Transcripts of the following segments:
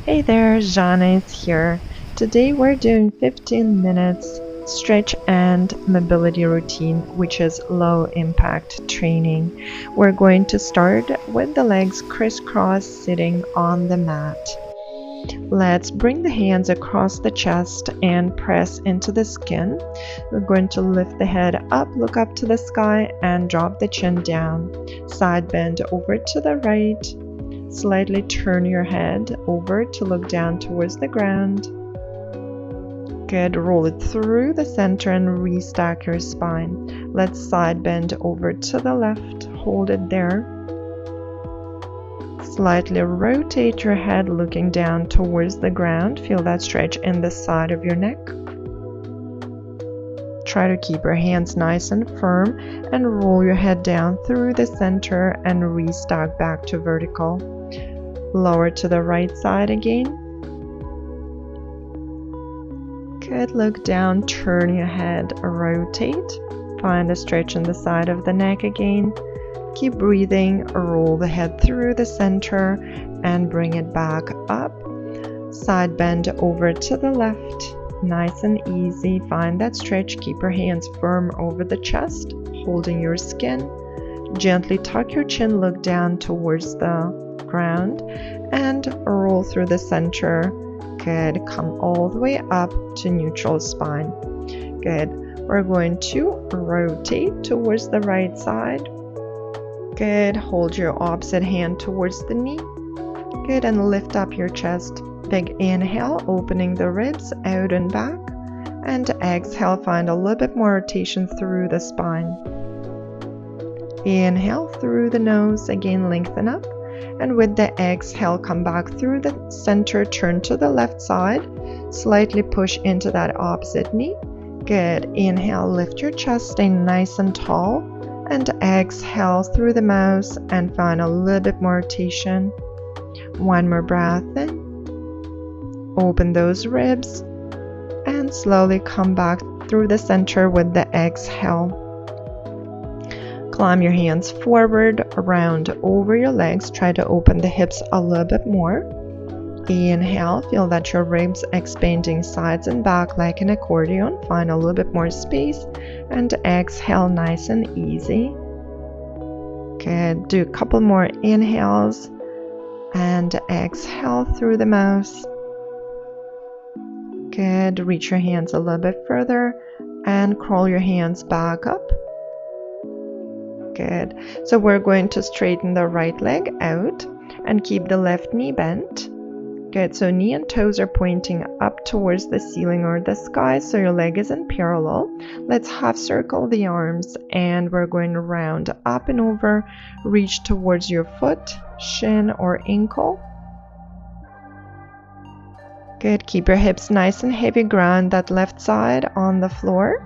Hey there, Jana is here. Today we're doing 15 minutes stretch and mobility routine, which is low impact training. We're going to start with the legs crisscross sitting on the mat. Let's bring the hands across the chest and press into the skin. We're going to lift the head up, look up to the sky, and drop the chin down. Side bend over to the right. Slightly turn your head over to look down towards the ground. Good. Roll it through the center and restack your spine. Let's side bend over to the left. Hold it there. Slightly rotate your head looking down towards the ground. Feel that stretch in the side of your neck. Try to keep your hands nice and firm and roll your head down through the center and restack back to vertical. Lower to the right side again. Good. Look down, turn your head, rotate. Find a stretch in the side of the neck again. Keep breathing, roll the head through the center and bring it back up. Side bend over to the left. Nice and easy. Find that stretch. Keep your hands firm over the chest, holding your skin. Gently tuck your chin, look down towards the ground and roll through the center. Good. Come all the way up to neutral spine. Good. We're going to rotate towards the right side. Good. Hold your opposite hand towards the knee. Good. And lift up your chest. Big inhale, opening the ribs out and back. And exhale, find a little bit more rotation through the spine. Inhale through the nose, again lengthen up. And with the exhale, come back through the center, turn to the left side. Slightly push into that opposite knee. Good. Inhale, lift your chest, stay nice and tall. And exhale through the mouth and find a little bit more rotation. One more breath in. Open those ribs and slowly come back through the center with the exhale. Climb your hands forward, round over your legs. Try to open the hips a little bit more. Inhale, feel that your ribs expanding sides and back like an accordion. Find a little bit more space. And exhale, nice and easy. Good. Do a couple more inhales. And exhale through the mouth. Good. Reach your hands a little bit further and crawl your hands back up. Good. So we're going to straighten the right leg out and keep the left knee bent. Good. So knee and toes are pointing up towards the ceiling or the sky, so your leg is in parallel. Let's half circle the arms and we're going to round up and over. Reach towards your foot, shin or ankle. Good. Keep your hips nice and heavy. Ground that left side on the floor.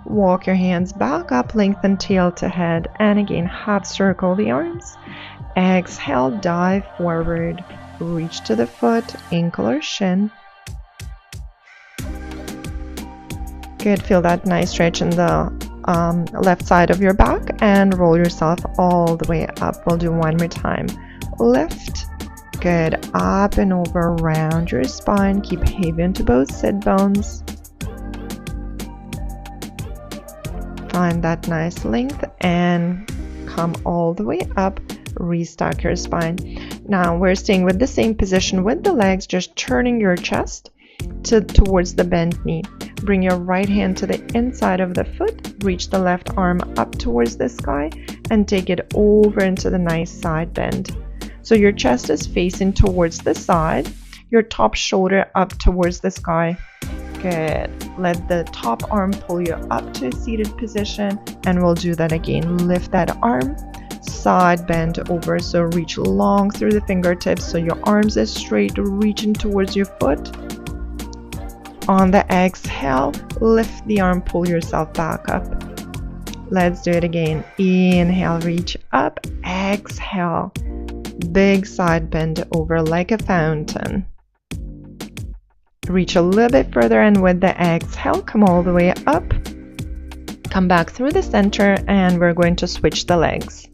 Walk your hands back up, lengthen tail to head, and again half circle the arms. Exhale, dive forward. Reach to the foot, ankle or shin. Good. Feel that nice stretch in the left side of your back and roll yourself all the way up. We'll do one more time. Lift. Good. Up and over, round your spine. Keep heavy into both sit bones. Find that nice length and come all the way up. Restack your spine. Now we're staying with the same position with the legs, just turning your chest towards the bent knee. Bring your right hand to the inside of the foot. Reach the left arm up towards the sky and take it over into the nice side bend. So your chest is facing towards the side, your top shoulder up towards the sky. Good. Let the top arm pull you up to a seated position, and we'll do that again. Lift that arm, side bend over, so reach long through the fingertips so your arms is straight, reaching towards your foot. On the exhale, lift the arm, pull yourself back up. Let's do it again. Inhale, reach up. Exhale, big side bend over like a fountain. Reach a little bit further, and with the exhale, come all the way up. Come back through the center, and we're going to switch the legs.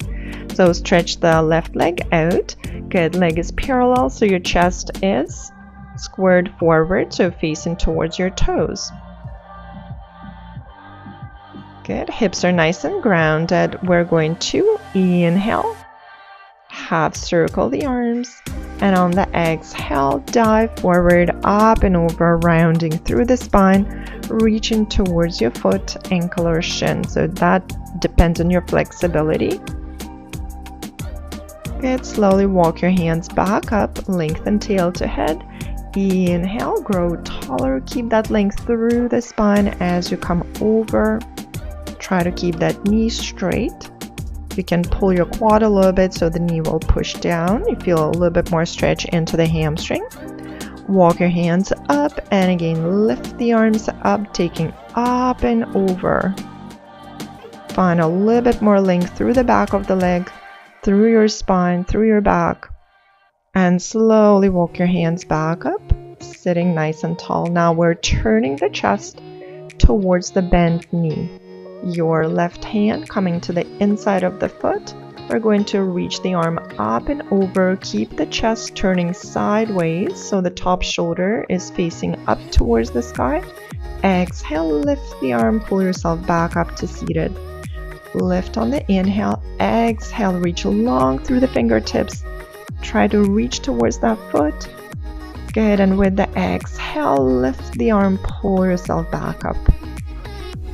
So stretch the left leg out. Good. Leg is parallel, so your chest is squared forward, so facing towards your toes. Good. Hips are nice and grounded. We're going to inhale, half circle the arms, and on the exhale, dive forward, up and over, rounding through the spine, reaching towards your foot, ankle, or shin. So that depends on your flexibility. Good. Slowly walk your hands back up, lengthen tail to head. Inhale, grow taller. Keep that length through the spine as you come over. Try to keep that knee straight. You can pull your quad a little bit so the knee will push down. You feel a little bit more stretch into the hamstring. Walk your hands up and again lift the arms up, taking up and over. Find a little bit more length through the back of the leg, through your spine, through your back, and slowly walk your hands back up, sitting nice and tall. Now we're turning the chest towards the bent knee. Your left hand coming to the inside of the foot. We're going to reach the arm up and over. Keep the chest turning sideways so the top shoulder is facing up towards the sky. Exhale, lift the arm, pull yourself back up to seated. Lift on the inhale. Exhale, reach long through the fingertips. Try to reach towards that foot. Good. And with the exhale, lift the arm, pull yourself back up.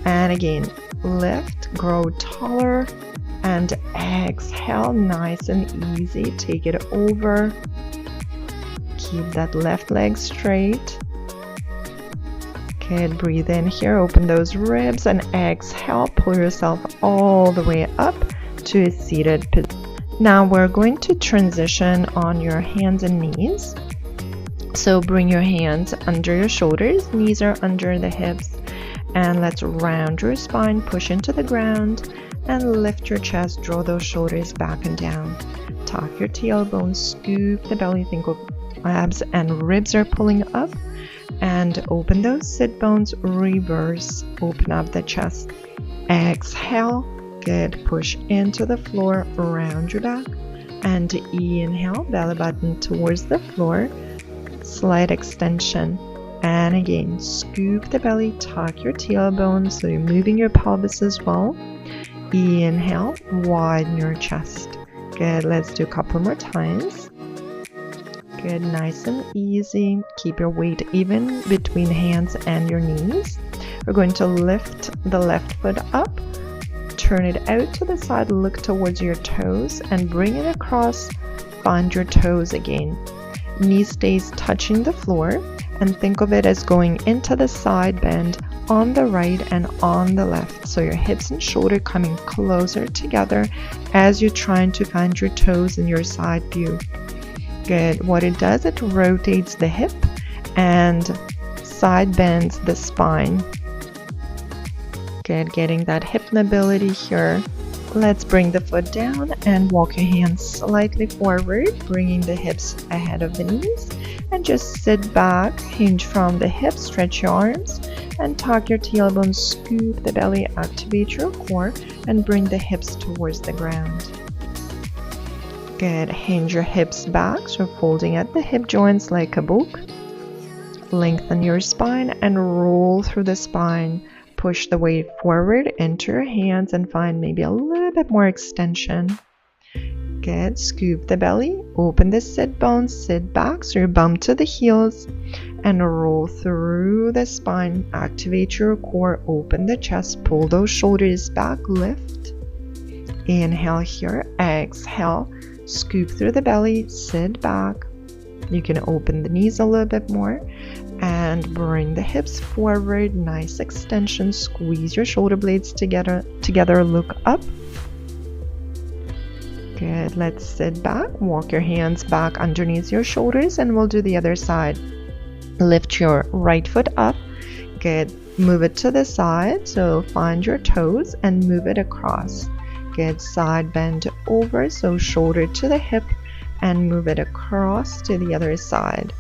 And again, lift, grow taller, and exhale, nice and easy. Take it over. Keep that left leg straight. Good. Breathe in here, open those ribs, and exhale, pull yourself all the way up to a seated position. Now we're going to transition on your hands and knees. So bring your hands under your shoulders, knees are under the hips, and let's round your spine, push into the ground, and lift your chest, draw those shoulders back and down. Tuck your tailbone, scoop the belly, think of abs and ribs are pulling up, and open those sit bones, reverse, open up the chest. Exhale. Good. Push into the floor, round your back, and inhale, belly button towards the floor, slight extension, and again, scoop the belly, tuck your tailbone, so you're moving your pelvis as well. Inhale, widen your chest. Good. Let's do a couple more times. Good. Nice and easy. Keep your weight even between hands and your knees. We're going to lift the left foot up. Turn it out to the side, look towards your toes, and bring it across. Find your toes again. Knee stays touching the floor, and think of it as going into the side bend on the right and on the left. So your hips and shoulder coming closer together as you're trying to find your toes in your side view. Good. What it does, it rotates the hip and side bends the spine. Good. Getting that hip mobility here. Let's bring the foot down and walk your hands slightly forward, bringing the hips ahead of the knees, and just sit back, hinge from the hips, stretch your arms, and tuck your tailbone, scoop the belly, activate your core, and bring the hips towards the ground. Good. Hinge your hips back, so folding at the hip joints like a book. Lengthen your spine and roll through the spine. Push the weight forward into your hands and find maybe a little bit more extension. Good. Scoop the belly, open the sit bones, sit back, so you bump to the heels, and roll through the spine. Activate your core, open the chest, pull those shoulders back, lift. Inhale here, exhale, scoop through the belly, sit back. You can open the knees a little bit more and bring the hips forward. Nice extension. Squeeze your shoulder blades together. Look up. Good. Let's sit back. Walk your hands back underneath your shoulders, and we'll do the other side. Lift your right foot up. Good. Move it to the side. So find your toes and move it across. Good. Side bend over. So shoulder to the hip, and move it across to the other side.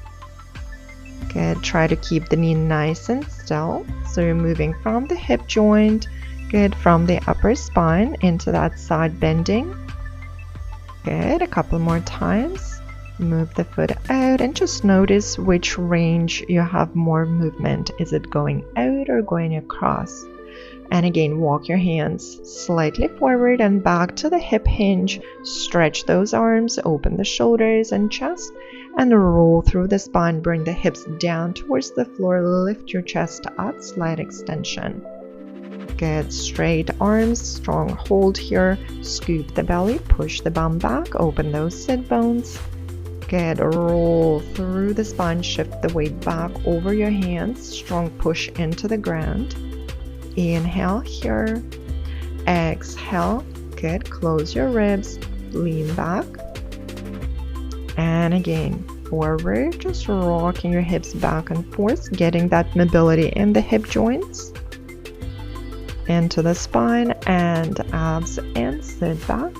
Good. Try to keep the knee nice and still. So you're moving from the hip joint, good, from the upper spine into that side bending. Good, a couple more times. Move the foot out and just notice which range you have more movement. Is it going out or going across? And again, walk your hands slightly forward and back to the hip hinge. Stretch those arms, open the shoulders and chest, and roll through the spine. Bring the hips down towards the floor. Lift your chest up, slight extension. Good, straight arms, strong hold here. Scoop the belly, push the bum back, open those sit bones. Good, roll through the spine, shift the weight back over your hands. Strong push into the ground. Inhale here, exhale. Good, close your ribs, lean back, and again forward, just rocking your hips back and forth, getting that mobility in the hip joints, into the spine and abs, and sit back.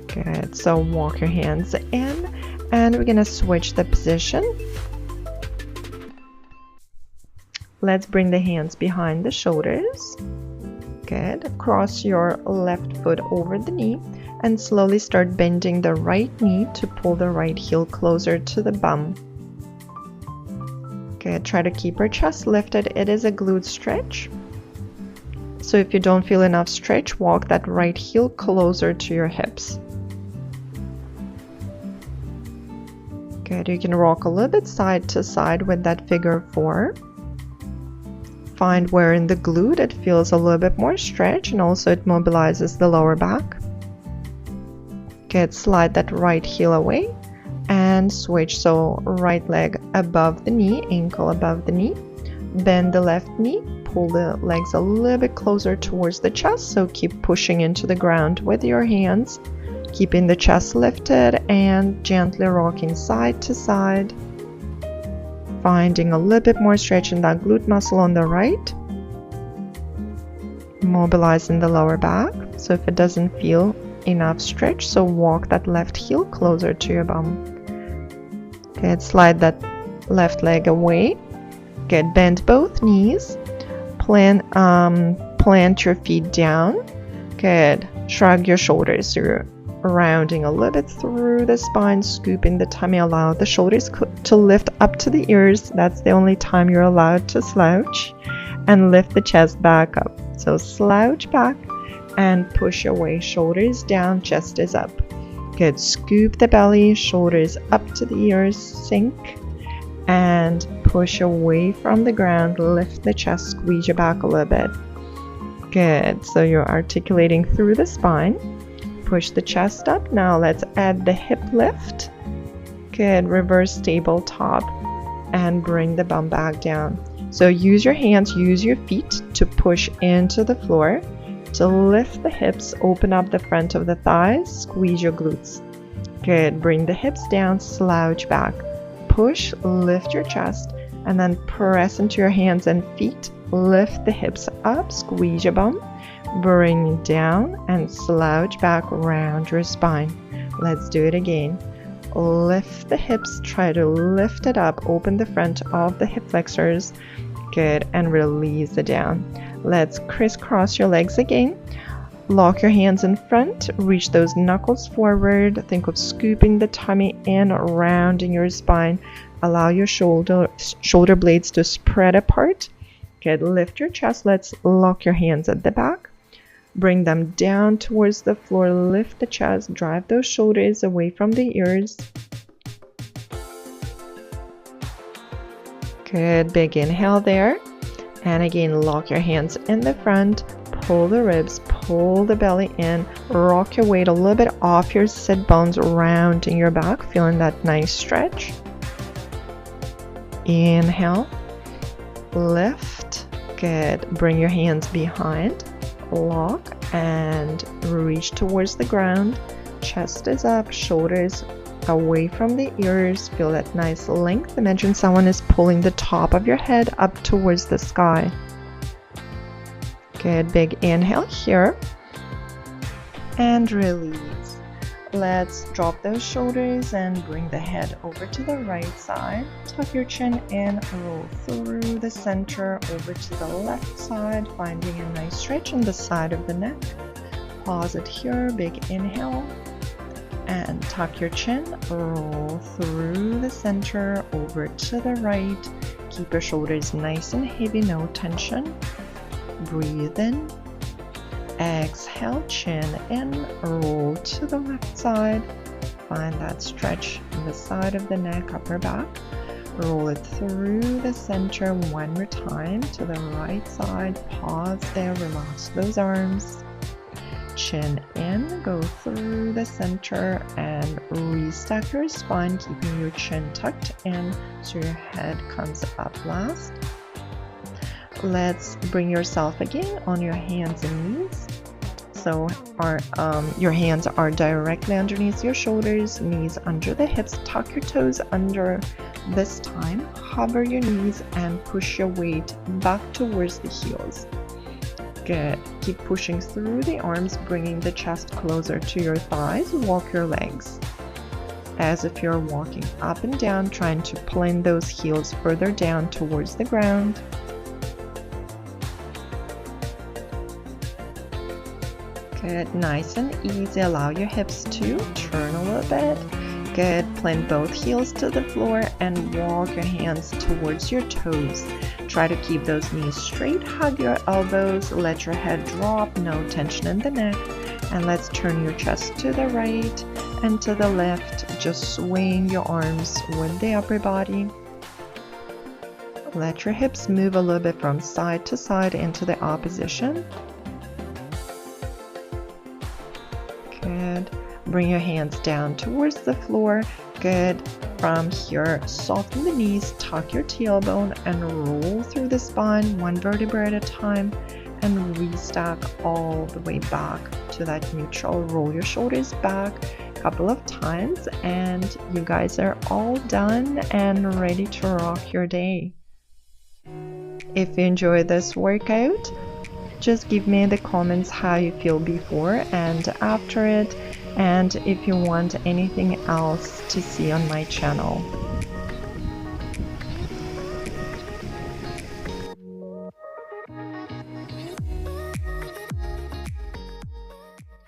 Good, so walk your hands in, and we're gonna switch the position. Let's bring the hands behind the shoulders. Good. Cross your left foot over the knee and slowly start bending the right knee to pull the right heel closer to the bum. Good. Try to keep your chest lifted. It is a glute stretch. So if you don't feel enough stretch, walk that right heel closer to your hips. Good. You can rock a little bit side to side with that figure 4. Find where in the glute it feels a little bit more stretch, and also it mobilizes the lower back. Good, slide that right heel away and switch. So right leg above the knee, ankle above the knee. Bend the left knee, pull the legs a little bit closer towards the chest. So keep pushing into the ground with your hands, keeping the chest lifted and gently rocking side to side. Finding a little bit more stretch in that glute muscle on the right. Mobilizing the lower back. So if it doesn't feel enough stretch, so walk that left heel closer to your bum. Good, slide that left leg away. Good, bend both knees. Plant your feet down. Good, shrug your shoulders. So you're rounding a little bit through the spine, scooping the tummy. Allow the shoulders to lift up to the ears. That's the only time you're allowed to slouch, and lift the chest back up. So slouch back and push away, shoulders down, chest is up. Good, scoop the belly, shoulders up to the ears, sink and push away from the ground. Lift the chest, squeeze your back a little bit. Good, so you're articulating through the spine. Push the chest up. Now let's add the hip lift. Good, reverse tabletop and bring the bum back down. So use your hands, use your feet to push into the floor, to lift the hips, open up the front of the thighs, squeeze your glutes. Good, bring the hips down, slouch back, push, lift your chest, and then press into your hands and feet, lift the hips up, squeeze your bum, bring it down and slouch back around your spine. Let's do it again. Lift the hips, try to lift it up, open the front of the hip flexors. Good, and release it down. Let's crisscross your legs again. Lock your hands in front, reach those knuckles forward. Think of scooping the tummy in, rounding your spine. Allow your shoulder blades to spread apart. Good, lift your chest. Let's lock your hands at the back. Bring them down towards the floor, lift the chest, drive those shoulders away from the ears. Good, big inhale there. And again, lock your hands in the front, pull the ribs, pull the belly in, rock your weight a little bit off your sit bones, rounding your back, feeling that nice stretch. Inhale, lift, good. Bring your hands behind. Lock and reach towards the ground. Chest is up, shoulders away from the ears. Feel that nice length. Imagine someone is pulling the top of your head up towards the sky. Good, big inhale here and release. Let's drop those shoulders and bring the head over to the right side. Tuck your chin in, roll through the center over to the left side, finding a nice stretch in the side of the neck. Pause it here, big inhale, and tuck your chin, roll through the center, over to the right. Keep your shoulders nice and heavy, no tension. Breathe in, exhale, chin in, roll to the left side. Find that stretch in the side of the neck, upper back. Roll it through the center one more time to the right side. Pause there, relax those arms. Chin in, go through the center and restack your spine, keeping your chin tucked in so your head comes up last. Let's bring yourself again on your hands and knees. So your hands are directly underneath your shoulders, knees under the hips. Tuck your toes under this time. Hover your knees and push your weight back towards the heels. Good. Keep pushing through the arms, bringing the chest closer to your thighs. Walk your legs as if you're walking up and down, trying to plant those heels further down towards the ground. Good. Nice and easy. Allow your hips to turn a little bit. Good. Plant both heels to the floor and walk your hands towards your toes. Try to keep those knees straight. Hug your elbows. Let your head drop. No tension in the neck. And let's turn your chest to the right and to the left. Just swing your arms with the upper body. Let your hips move a little bit from side to side into the opposition. Good. Bring your hands down towards the floor. Good. From here, soften the knees, tuck your tailbone, and roll through the spine, one vertebra at a time, and restack all the way back to that neutral. Roll your shoulders back a couple of times, and you guys are all done and ready to rock your day. If you enjoyed this workout, just give me in the comments how you feel before and after it, and if you want anything else to see on my channel.